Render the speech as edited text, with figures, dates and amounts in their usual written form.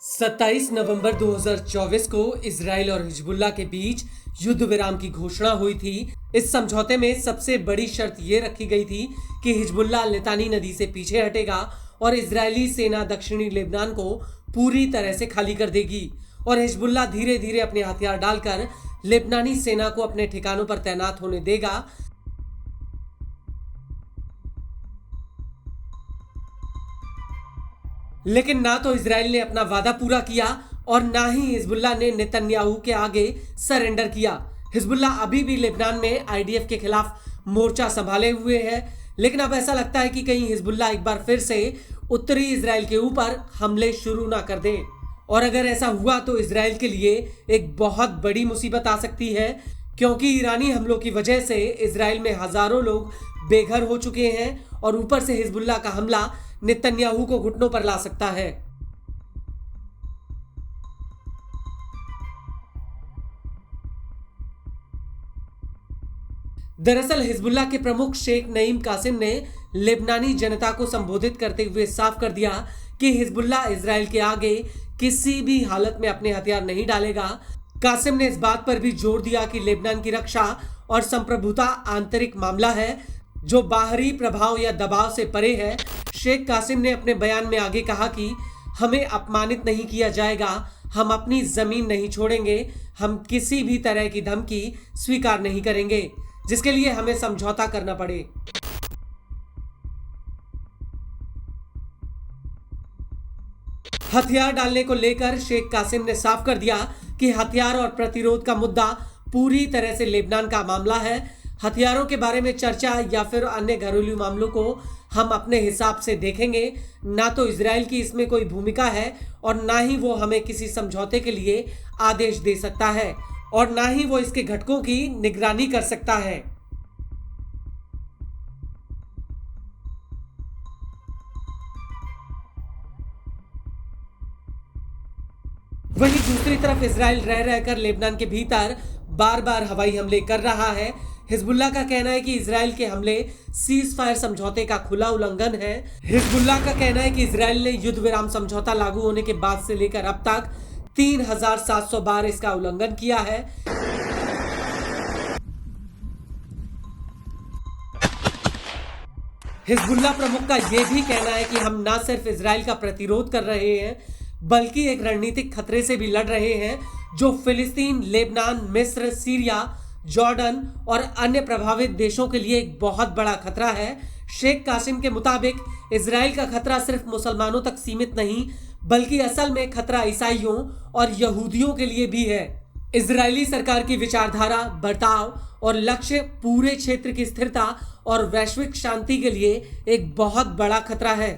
27 नवंबर 2024 को इजराइल और हिजबुल्लाह के बीच युद्ध विराम की घोषणा हुई थी। इस समझौते में सबसे बड़ी शर्त ये रखी गई थी कि हिजबुल्लाह लितानी नदी से पीछे हटेगा और इजरायली सेना दक्षिणी लेबनान को पूरी तरह से खाली कर देगी और हिजबुल्लाह धीरे धीरे अपने हथियार डालकर लेबनानी सेना को अपने ठिकानों पर तैनात होने देगा। लेकिन ना तो इजराइल ने अपना वादा पूरा किया और ना ही हिजबुल्लाह ने नेतन्याहू के आगे सरेंडर किया। हिजबुल्लाह अभी भी लेबनान में आईडीएफ के खिलाफ मोर्चा संभाले हुए है, लेकिन अब ऐसा लगता है कि कहीं हिजबुल्लाह एक बार फिर से उत्तरी इजराइल के ऊपर हमले शुरू ना कर दे। और अगर ऐसा हुआ तो इजराइल के लिए एक बहुत बड़ी मुसीबत आ सकती है, क्योंकि ईरानी हमलों की वजह से इजराइल में हजारों लोग बेघर हो चुके हैं और ऊपर से हिजबुल्लाह का हमला नेतन्याहू को घुटनों पर ला सकता है। दरअसल हिजबुल्लाह के प्रमुख शेख नईम कासिम ने लेबनानी जनता को संबोधित करते हुए साफ कर दिया कि हिजबुल्लाह इजराइल के आगे किसी भी हालत में अपने हथियार नहीं डालेगा। कासिम ने इस बात पर भी जोर दिया कि लेबनान की रक्षा और संप्रभुता आंतरिक मामला है जो बाहरी प्रभाव या दबाव से परे है। शेख कासिम ने अपने बयान में आगे कहा कि हमें अपमानित नहीं किया जाएगा, हम अपनी जमीन नहीं छोड़ेंगे, हम किसी भी तरह की धमकी स्वीकार नहीं करेंगे जिसके लिए हमें समझौता करना पड़े। हथियार डालने को लेकर शेख कासिम ने साफ कर दिया कि हथियार और प्रतिरोध का मुद्दा पूरी तरह से लेबनान का मामला है। हथियारों के बारे में चर्चा या फिर अन्य घरेलू मामलों को हम अपने हिसाब से देखेंगे। ना तो इजराइल की इसमें कोई भूमिका है और ना ही वो हमें किसी समझौते के लिए आदेश दे सकता है और ना ही वो इसके घटकों की निगरानी कर सकता है। वहीं दूसरी तरफ इजराइल रह रहकर लेबनान के भीतर बार बार हवाई हमले कर रहा है। हिजबुल्लाह का कहना है कि इजराइल के हमले सीज फायर समझौते का खुला उल्लंघन है। हिजबुल्लाह का कहना है कि इजराइल ने युद्ध विराम समझौता लागू होने के बाद से लेकर अब तक 3700 बार इसका उल्लंघन किया है। हिजबुल्लाह प्रमुख का यह भी कहना है कि हम न सिर्फ इजराइल का प्रतिरोध कर रहे हैं बल्कि एक रणनीतिक खतरे से भी लड़ रहे हैं जो फिलिस्तीन, लेबनान, मिस्र, सीरिया, जॉर्डन और अन्य प्रभावित देशों के लिए एक बहुत बड़ा खतरा है। शेख कासिम के मुताबिक इजराइल का खतरा सिर्फ मुसलमानों तक सीमित नहीं बल्कि असल में खतरा ईसाइयों और यहूदियों के लिए भी है। इजरायली सरकार की विचारधारा, बर्ताव और लक्ष्य पूरे क्षेत्र की स्थिरता और वैश्विक शांति के लिए एक बहुत बड़ा खतरा है।